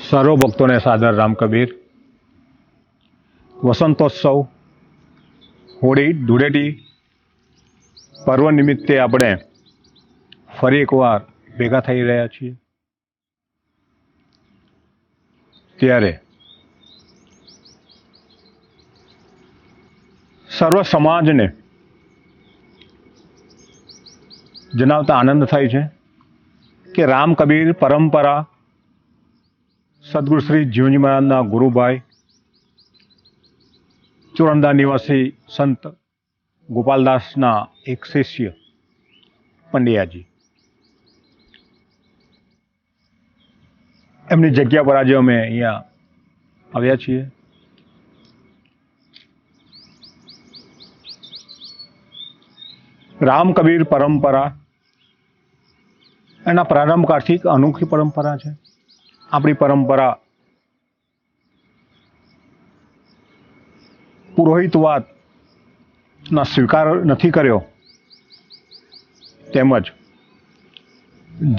સર્વ ભક્તોને સાદર રામ કબીર. વસંતોત્સવ, હોળી, ધૂળેટી પર્વ નિમિત્તે આપણે ફરી એકવાર ભેગા થઈ રહ્યા છીએ. ત્યારે સર્વ સમાજને જણાવતા આનંદ થાય છે કે રામ કબીર પરંપરા સદગુરુ શ્રી જીવનજી મહારાજના ગુરુભાઈ ચોરંદા નિવાસી સંત ગોપાલદાસના એક શિષ્ય પંડ્યાજી, એમની જગ્યા પર આજે અમે અહીંયા આવ્યા છીએ. રામ કબીર પરંપરા એના પ્રારંભકાળથી એક અનોખી પરંપરા છે. આપણી પરંપરા પુરોહિતવાદના સ્વીકાર નથી કર્યો, તેમજ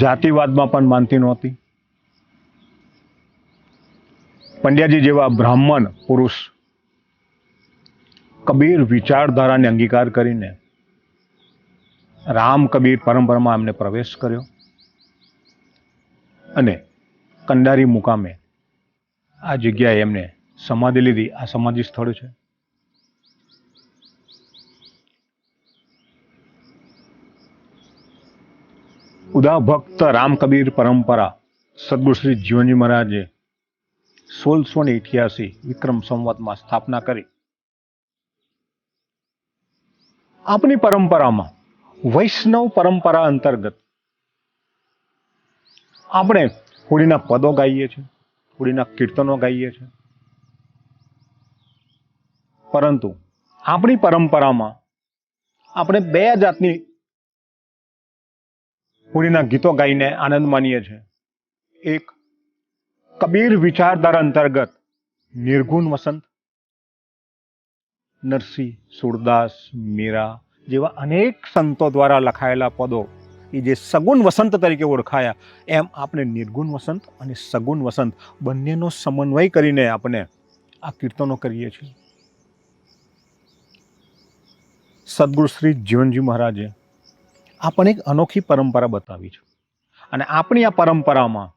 જાતિવાદમાં પણ માનતી નહોતી. પંડ્યાજી જેવા બ્રાહ્મણ પુરુષ કબીર વિચારધારાને અંગીકાર કરીને રામ કબીર પરંપરામાં એમને પ્રવેશ કર્યો અને કંડારી મુકામે આ જગ્યાએ એમને સમાધિ લીધી. આ સમાધિ સ્થળ છે. ઉદા ભક્ત રામ કબીર પરંપરા સદગુરુ શ્રી જીવનજી મહારાજે 1688 વિક્રમ સંવતમાં સ્થાપના કરી. આપણી પરંપરામાં વૈષ્ણવ પરંપરા અંતર્ગત આપણે હોળીના પદો ગાઈએ છીએ, હોળીના કીર્તનો ગાઈએ છીએ, પરંતુ આપણી પરંપરામાં આપણે બે જાતની હોળીના ગીતો ગાઈને આનંદ માનીએ છીએ. એક કબીર વિચારધારા અંતર્ગત નિર્ગુણ વસંત, નરસિંહ, સુરદાસ, મીરા જેવા અનેક સંતો દ્વારા લખાયેલા પદો એ જે સગુણ વસંત તરીકે ઓળખાયા, એમ આપણે નિર્ગુણ વસંત અને સગુણ વસંત બંનેનો સમન્વય કરીને આપણે આ કીર્તનો કરીએ છીએ. સદગુરુ શ્રી જીવનજી મહારાજે આપણને એક અનોખી પરંપરા બતાવી છે અને આપણી આ પરંપરામાં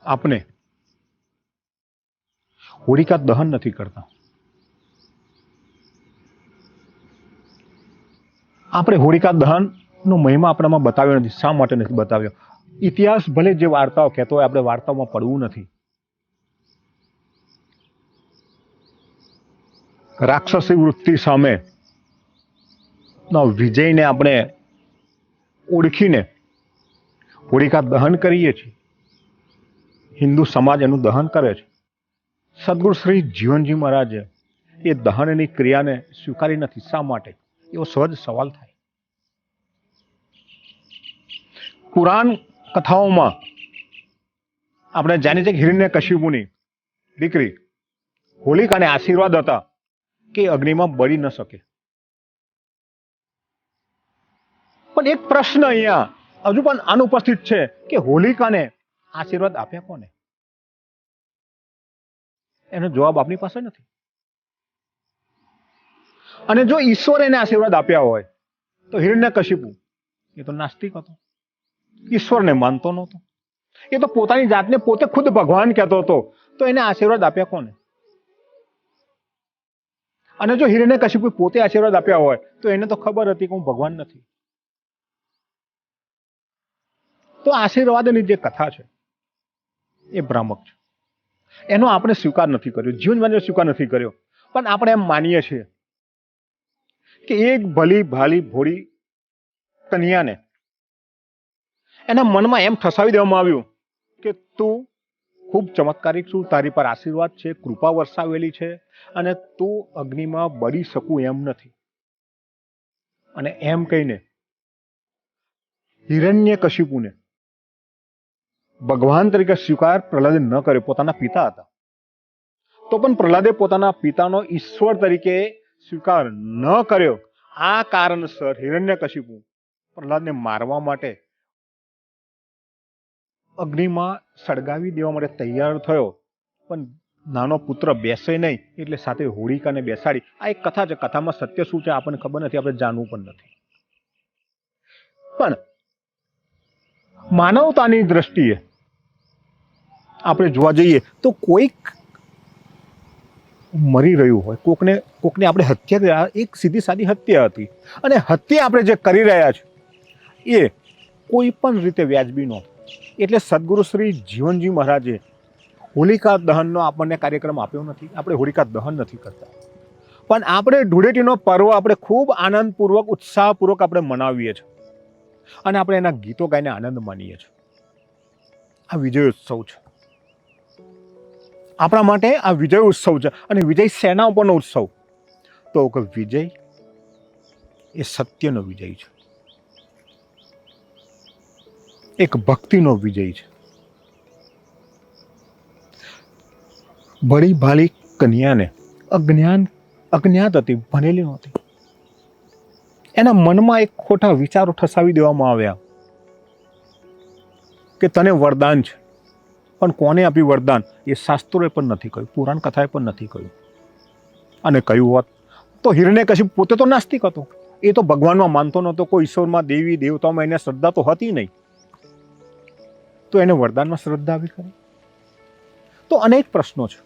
આપણે હોલિકા દહન નથી કરતા. આપણે હોલિકા દહનનો મહિમા આપણામાં બતાવ્યો નથી. શા માટે નથી બતાવ્યો? ઇતિહાસ ભલે જે વાર્તાઓ કહેતો હોય, આપણે વાર્તાઓમાં પડવું નથી. રાક્ષસી વૃત્તિ સામે વિજયને આપણે ઓળખીને હોલિકા દહન કરીએ છીએ. હિન્દુ સમાજ એનું દહન કરે છે. સદગુરુ શ્રી જીવનજી મહારાજે એ દહનની ક્રિયાને સ્વીકારી નથી. શા માટે? એવો સહજ સવાલ થાય. પુરાણ કથાઓમાં આપણે જાણીએ છીએ કે હિરણ્યકશિપુની દીકરી હોલિકાને આશીર્વાદ હતા કે અગ્નિમાં બળી ન શકે. પણ એક પ્રશ્ન અહીંયા હજુ પણ અનુપસ્થિત છે કે હોલિકાને આશીર્વાદ આપ્યા કોને? એનો જવાબ આપણી પાસે નથી. અને જો ઈશ્વર એને આશીર્વાદ આપ્યા હોય તો હિરણ્યકશિપુ એ તો નાસ્તિક હતો, ઈશ્વરને માનતો નહોતો. એ તો પોતાની જાતને પોતે ખુદ ભગવાન કહેતો હતો. તો એને આશીર્વાદ આપ્યા કોને? અને જો હિરણ્યકશિપુ પોતે આશીર્વાદ આપ્યા હોય તો એને તો ખબર હતી કે હું ભગવાન નથી. તો આશીર્વાદની જે કથા છે એ ભ્રામક છે. એનો આપણે સ્વીકાર નથી કર્યો, જીવનમાં સ્વીકાર નથી કર્યો. પણ આપણે એમ માનીએ છીએ કે એક ભલી ભાલી ભોળી કન્યાને એના મનમાં એમ ઠસાવી દેવામાં આવ્યું કે તું ખૂબ ચમત્કારિક છું, તારી પર આશીર્વાદ છે, કૃપા વરસાવેલી છે અને તું અગ્નિમાં બળી શકું એમ નથી. અને એમ કહીને હિરણ્યકશિપુને ભગવાન તરીકે સ્વીકાર પ્રહલાદે ન કર્યો. પોતાના પિતા હતા તો પણ પ્રહલાદે પોતાના પિતાનો ઈશ્વર તરીકે સ્વીકાર ન કર્યો. આ કારણસર હિરણ્યકશિપુ પ્રહલાદને મારવા માટે અગ્નિમાં સળગાવી દેવા માટે તૈયાર થયો, પણ નાનો પુત્ર બેસે નહીં એટલે સાથે હોળિકાને બેસાડી. આ એક કથા છે. કથામાં સત્ય શું છે આપણને ખબર નથી, આપણે જાણવું પણ નથી. પણ માનવતાની દ્રષ્ટિએ આપણે જોવા જઈએ તો કોઈક મરી રહ્યું હોય, કોકને આપણે હત્યા કરી, એક સીધી સાદી હત્યા હતી, અને હત્યા આપણે જે કરી રહ્યા છે એ કોઈ પણ રીતે વ્યાજબી નહોતું. એટલે સદગુરુ શ્રી જીવનજી મહારાજે હોલિકા દહનનો આપણને કાર્યક્રમ આપ્યો નથી. આપણે હોલિકા દહન નથી કરતા, પણ આપણે ધૂળેટીનો પર્વ આપણે ખૂબ આનંદપૂર્વક, ઉત્સાહપૂર્વક આપણે મનાવીએ છીએ, અને આપણે એના ગીતો ગાઈને આનંદ માનીએ છીએ. આ વિજય ઉત્સવ છે આપણા માટે. આ વિજય ઉત્સવ છે. અને વિજય સેના ઉપરનો ઉત્સવ? તો કે વિજય એ સત્યનો વિજય છે, એક ભક્તિનો વિજય છે. બળી ભાલી કન્યાને અજ્ઞાત હતી, ભણેલી નહોતી. એના મનમાં એક ખોટા વિચારો ઠસાવી દેવામાં આવ્યા કે તને વરદાન છે. પણ કોને આપ્યું વરદાન એ શાસ્ત્રોએ પણ નથી કહ્યું, પુરાણ કથાએ પણ નથી કહ્યું. અને કહ્યું હોત તો હિરણ્યકશિપુ પોતે તો નાસ્તિક હતો, એ તો ભગવાનમાં માનતો નહોતો, કોઈ ઈશ્વરમાં, દેવી દેવતાઓમાં એને શ્રદ્ધા તો હતી નહીં, તો એને વરદાનમાં શ્રદ્ધા આવી કરી. તો અનેક પ્રશ્નો છે.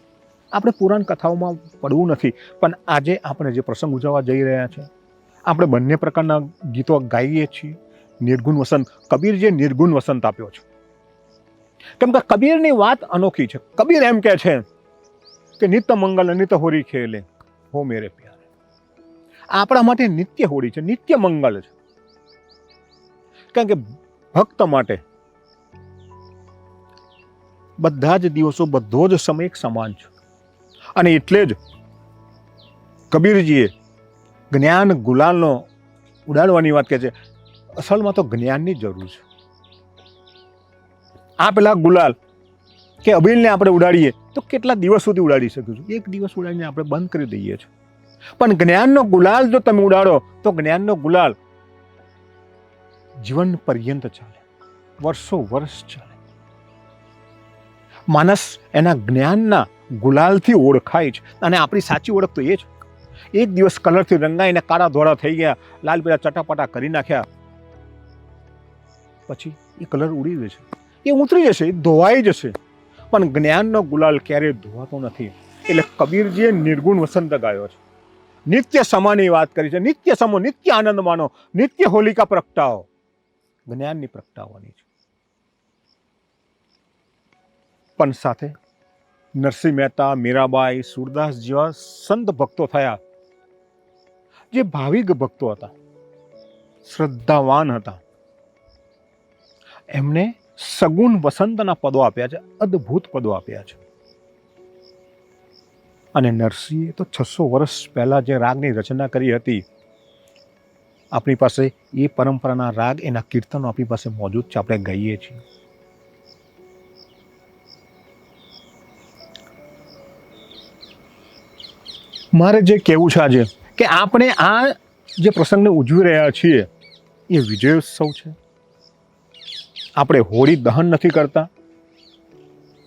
આપણે પુરાણ કથાઓમાં પડવું નથી, પણ આજે આપણે જે પ્રસંગ ઉજવવા જઈ રહ્યા છે, આપણે બંને પ્રકારના ગીતો ગાઈએ છીએ. નિર્ગુણ વસંત, કબીર જે નિર્ગુણ વસંત આપ્યો છે, કેમ કે કબીરની વાત અનોખી છે. કબીર એમ કહે છે કે નિત્ય મંગલ નિત્ય હોળી ખેલે હો મેરે પ્યારે. આપણા માટે નિત્ય હોળી છે, નિત્ય મંગલ છે. કારણ કે ભક્ત માટે બધા જ દિવસો, બધો જ સમય એક સમાન છે. અને એટલે જ કબીરજીએ જ્ઞાન ગુલાલનો ઉડાડવાની વાત કહે છે. અસલમાં તો જ્ઞાનની જરૂર છે. આ પેલા ગુલાલ કે અબીલને આપણે ઉડાડીએ તો કેટલા દિવસ સુધી ઉડાડી શકીશું? એક દિવસ ઉડાડીને આપણે બંધ કરી દઈએ છીએ. પણ જ્ઞાનનો ગુલાલ જો તમે ઉડાડો તો જ્ઞાનનો ગુલાલ જીવન પર્યંત ચાલે, વર્ષો વર્ષ ચાલે. માણસ એના જ્ઞાનના ગુલાલથી ઓળખાય છે. અને આપણી સાચી ઓળખ તો એ છે. એક દિવસ કલરથી રંગાઈને કાળા ધોળા થઈ ગયા, લાલ પીળા ચટાપટા કરી નાખ્યા, પછી એ કલર ઉડી જશે, એ ઉતરી જશે, એ ધોવાઈ જશે. પણ જ્ઞાનનો ગુલાલ ક્યારેય ધોવાતો નથી. એટલે કબીરજીએ નિર્ગુણ વસંત ગાયો છે, નિત્ય સમાની વાત કરી છે. નિત્ય સમો, નિત્ય આનંદ માનો, નિત્ય હોલિકા પ્રગટાવો, જ્ઞાનની પ્રગટાવવાની છે. પણ સાથે નરસિંહ મહેતા, મીરાબાઈ, સુરદાસ જેવા સંત ભક્તો થયા, જે ભાવિક ભક્તો હતા, શ્રદ્ધાવાન હતા. એમને સગુણ વસંતના પદો આપ્યા છે, અદ્ભુત પદો આપ્યા છે. અને નરસિંહે તો 600 વર્ષ પહેલા જે રાગની રચના કરી હતી, આપણી પાસે એ પરંપરાના રાગ, એના કીર્તનો આપણી પાસે મોજૂદ છે, આપણે ગાઈએ છીએ. મારે જે કહેવું છે આજે કે આપણે આ જે પ્રસંગને ઉજવી રહ્યા છીએ એ વિજયોત્સવ છે. આપણે હોળી દહન નથી કરતા,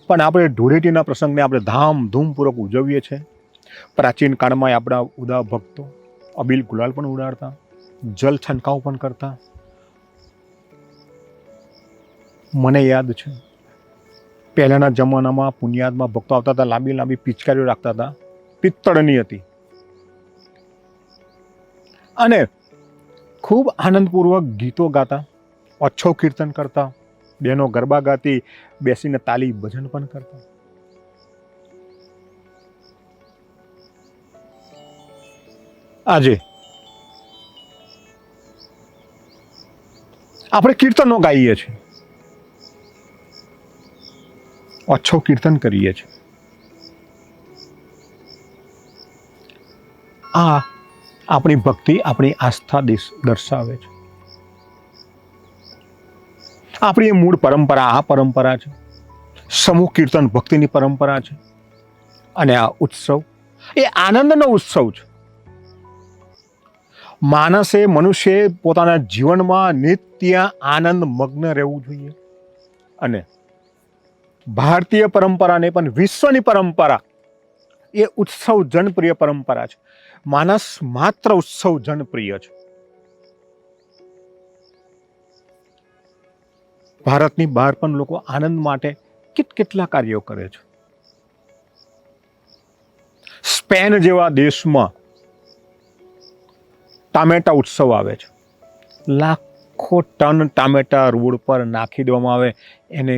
પણ આપણે ધૂળેટીના પ્રસંગને આપણે ધામધૂમપૂર્વક ઉજવીએ છીએ. પ્રાચીન કાળમાં આપણા ઉદા ભક્તો અબીલ ગુલાલ પણ ઉડાડતા, જલ છંટકાવ પણ કરતા. મને યાદ છે પહેલાના જમાનામાં પુણ્યાદમાં ભક્તો આવતા હતા, લાંબી લાંબી પિચકારીઓ રાખતા હતા, પિત્તળની હતી, અને ખૂબ આનંદપૂર્વક ગીતો ગાતા, ઓછો કીર્તન કરતા, બહેનો ગરબા ગાતી, બેસીને તાલી ભજન પણ કરતા. આજે આપણે કીર્તનો ગાઈએ છીએ, ઓછો કીર્તન કરીએ છીએ. આ આપણી ભક્તિ, આપણી આસ્થા દર્શાવે છે. આપણી એ મૂળ પરંપરા આ પરંપરા છે. સમૂહ કીર્તન ભક્તિની પરંપરા છે. અને આ ઉત્સવ એ આનંદનો ઉત્સવ છે. મનુષ્ય પોતાના જીવનમાં નિત્ય આનંદ મગ્ન રહેવું જોઈએ. અને ભારતીય પરંપરા નહીં પણ વિશ્વની પરંપરા એ ઉત્સવ જનપ્રિય પરંપરા છે. માનસ માત્ર ઉત્સવ જનપ્રિય છે. ભારતની બહાર પણ લોકો આનંદ માટે કેટલા કાર્યો કરે છે. સ્પેન જેવા દેશમાં ટામેટા ઉત્સવ આવે છે. લાખો ટન ટામેટા રોડ પર નાખી દેવામાં આવે, એને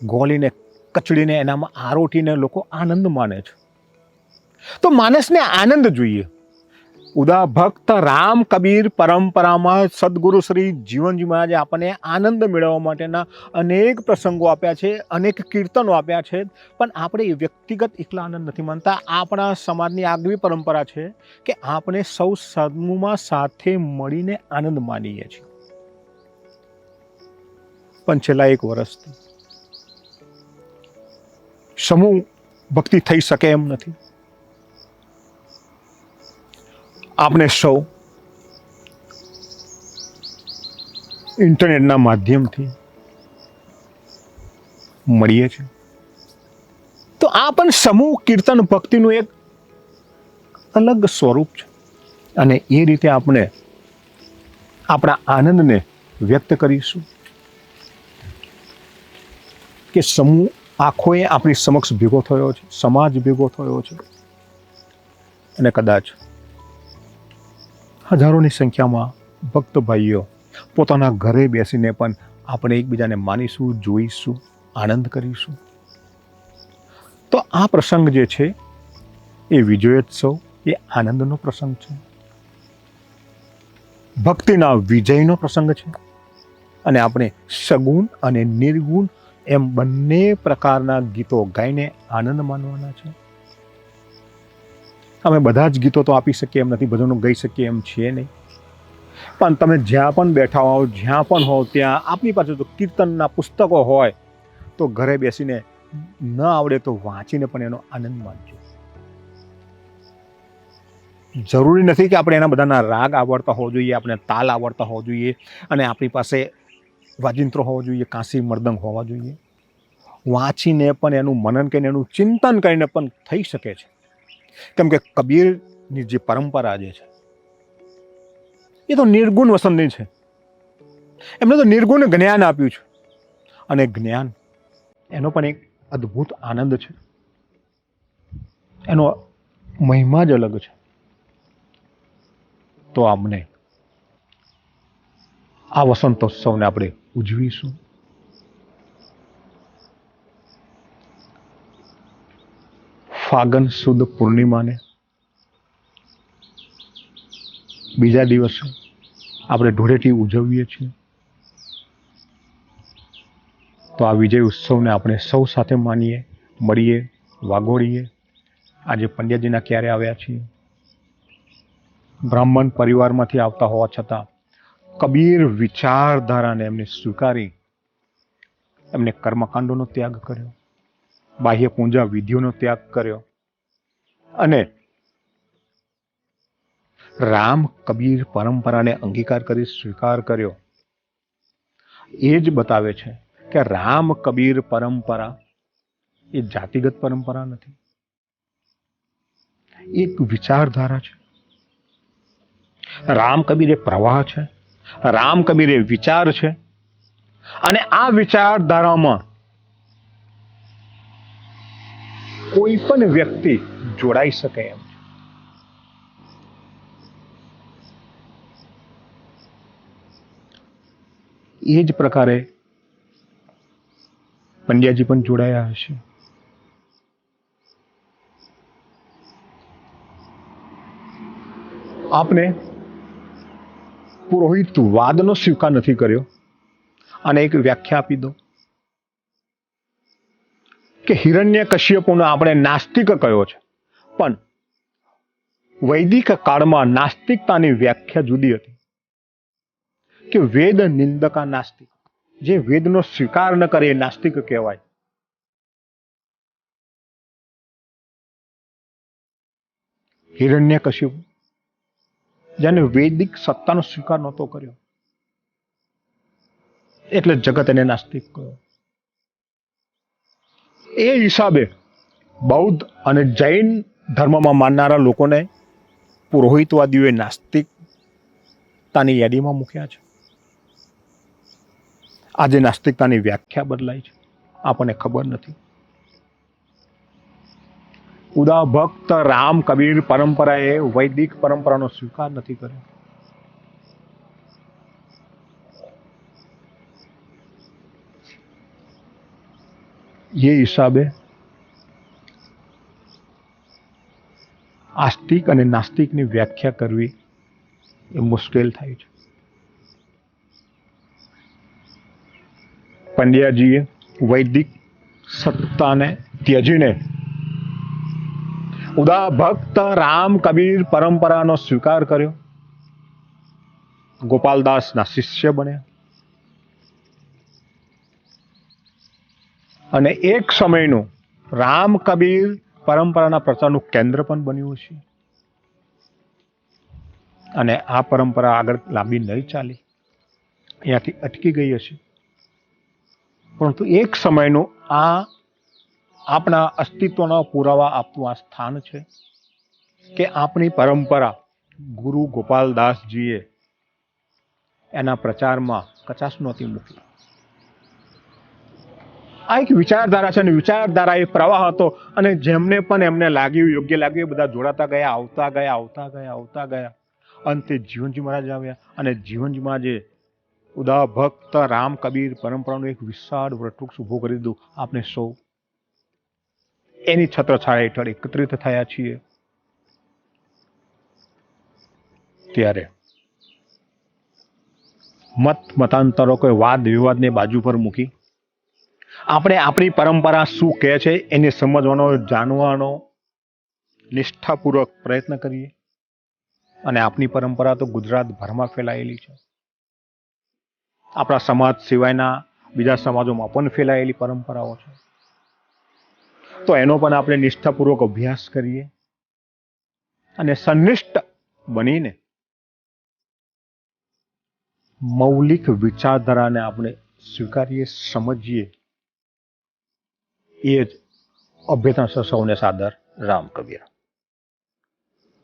ગોળીને કચડીને એનામાં આરોટીને લોકો આનંદ માને છે. તો માણસને આનંદ જોઈએ. ઉદા ભક્ત રામ કબીર પરંપરામાં સદગુરુ શ્રી જીવનજી મહારાજે આપણને આનંદ મેળવવા માટેના અનેક પ્રસંગો આપ્યા છે, અનેક કીર્તનો આપ્યા છે. પણ આપણે વ્યક્તિગત એકલા આનંદ નથી માનતા. આપણા સમાજની આગવી પરંપરા છે કે આપણે સૌ સમૂહમાં સાથે મળીને આનંદ માનીએ છીએ. પણ છેલ્લા 1 વર્ષથી સમૂહ ભક્તિ થઈ શકે એમ નથી. આપણે સૌ ઇન્ટરનેટના માધ્યમથી મળીએ છીએ. તો આ પણ સમૂહ કીર્તન ભક્તિનું એક અલગ સ્વરૂપ છે. અને એ રીતે આપણે આપણા આનંદને વ્યક્ત કરીશું કે સમૂહ આખોએ આપણી સમક્ષ ભેગો થયો છે, સમાજ ભેગો થયો છે, અને કદાચ હજારોની સંખ્યામાં ભક્ત ભાઈઓ પોતાના ઘરે બેસીને પણ આપણે એકબીજાને માનીશું, જોઈશું, આનંદ કરીશું. તો આ પ્રસંગ જે છે એ વિજયોત્સવ, એ આનંદનો પ્રસંગ છે, ભક્તિના વિજયનો પ્રસંગ છે. અને આપણે સગુણ અને નિર્ગુણ એમ બંને પ્રકારના ગીતો ગાઈને આનંદ માનવાના છે. અમે બધા જ ગીતો તો આપી શકીએ એમ નથી, ભજનો ગાઈ શકીએ એમ છીએ નહીં. પણ તમે જ્યાં પણ બેઠા હોવ, જ્યાં પણ હોવ, ત્યાં આપની પાસે તો કીર્તનના પુસ્તકો હોય તો ઘરે બેસીને, ન આવડે તો વાંચીને પણ એનો આનંદ માનજો. જરૂરી નથી કે આપણે એના બધાના રાગ આવડતા હોવો જોઈએ, આપણે તાલ આવડતા હોવો જોઈએ, અને આપણી પાસે વાજિંત્રો હોવો જોઈએ, કાંસી મૃદંગ હોવા જોઈએ. વાંચીને પણ એનું મનન કરીને, એનું ચિંતન કરીને પણ થઈ શકે છે. કેમ કે કબીરની જે પરંપરા જે છે એ તો નિર્ગુણ વસંતની છે. એમને તો નિર્ગુણ જ્ઞાન આપ્યું છે, અને જ્ઞાન એનો પણ એક અદ્ભુત આનંદ છે, એનો મહિમા જ અલગ છે. તો આપણે આ વસંતોત્સવને આપણે ઉજવીશું. ફાગણ સુદ પૂર્ણિમાને બીજા દિવસે આપણે ધૂળેટી ઉજવીએ છીએ. તો આ વિજય ઉત્સવને આપણે સૌ સાથે માનીએ, મળીએ, વાગોળીએ. આજે પંડ્યાજીના ક્યારે આવ્યા છીએ, બ્રાહ્મણ પરિવારમાંથી આવતા હોવા છતાં કબીર વિચારધારાને એમને સ્વીકારી, એમને કર્મકાંડોનો ત્યાગ કર્યો, બાહ્ય પૂજા વિધિઓનો ત્યાગ કર્યો, અને રામ કબીર પરંપરાને અંગીકાર કરી સ્વીકાર કર્યો. એ જ બતાવે છે કે રામ કબીર પરંપરા એ જાતિગત પરંપરા નથી, એક વિચારધારા છે. રામ કબીર એ પ્રવાહ છે, રામ કબીર એ વિચાર છે, અને આ વિચારધારામાં કોઈ પણ વ્યક્તિ જોડાઈ શકે એમ છે. એ જ પ્રકારે પંડ્યાજી પણ જોડાયા હશે. આપને પુરોહિત વાદનો સ્વીકાર નથી કર્યો, અને એક વ્યાખ્યા આપી દો કે હિરણ્યકશ્યપુને આપણે નાસ્તિક કયો છે, પણ વૈદિક કાળમાં નાસ્તિકતાની વ્યાખ્યા જુદી હતી. કે વેદ નિંદકા નાસ્તિક, જે વેદનો સ્વીકાર ન કરે એ નાસ્તિક કહેવાય. હિરણ્યકશ્યપુ જેને વૈદિક સત્તાનો સ્વીકાર નહોતો કર્યો, એટલે જગત એને નાસ્તિક કહ્યો. એ હિસાબે બૌદ્ધ અને જૈન ધર્મમાં માનનારા લોકોને પુરોહિતવાદીઓએ નાસ્તિકતાની યાદીમાં મૂક્યા છે. આજે નાસ્તિકતાની વ્યાખ્યા બદલાઈ છે, આપણને ખબર નથી. ઉદા ભક્ત રામ કબીર પરંપરાએ વૈદિક પરંપરાનો સ્વીકાર નથી કર્યો. એ હિસાબે આસ્તિક અને નાસ્તિકની વ્યાખ્યા કરવી એ મુશ્કેલ થાય છે. પંડ્યાજીએ વૈદિક સત્તાને ત્યજીને ઉદા ભક્ત રામ કબીર પરંપરાનો સ્વીકાર કર્યો. ગોપાલદાસના શિષ્ય બન્યા અને એક સમયનું રામ કબીર પરંપરાના પ્રચારનું કેન્દ્ર પણ બન્યું છે. અને આ પરંપરા આગળ લાંબી નહીં ચાલી, અહીંયાથી અટકી ગઈ હશે. પરંતુ એક સમયનું આ આપણા અસ્તિત્વનો પુરાવા આપતું આ સ્થાન છે કે આપણી પરંપરા ગુરુ ગોપાલદાસજીએ એના પ્રચારમાં કચાશ નહોતી મૂકી. આ એક વિચારધારા છે, અને વિચારધારા એ પ્રવાહ હતો, અને જેમને પણ એમને લાગ્યું, યોગ્ય લાગ્યું, એ બધા જોડાતા ગયા, આવતા ગયા. અંતે જીવનજી મહારાજ આવ્યા અને જીવનજીમાં જે ઉદા ભક્ત રામ કબીર પરંપરાનું એક વિશાળ વટવૃક્ષ ઉભું કરી દીધું. આપણે સૌ એની છત્રછાયા હેઠળ એકત્રિત થયા છીએ. ત્યારે મતાંતરો, કોઈ વાદ વિવાદને બાજુ પર મૂકી આપણે આપણી પરંપરા શું કહે છે એને સમજવાનો, જાણવાનો નિષ્ઠાપૂર્વક પ્રયત્ન કરીએ. અને આપણી પરંપરા તો ગુજરાતભરમાં ફેલાયેલી છે. આપણા સમાજ સિવાયના બીજા સમાજોમાં પણ ફેલાયેલી પરંપરાઓ છે. તો એનો પણ આપણે નિષ્ઠાપૂર્વક અભ્યાસ કરીએ અને સંનિષ્ઠ બનીને મૌલિક વિચારધારાને આપણે સ્વીકારીએ, સમજીએ. એ જ અભ્યર્થના સૌને સાદર રામ કબીર.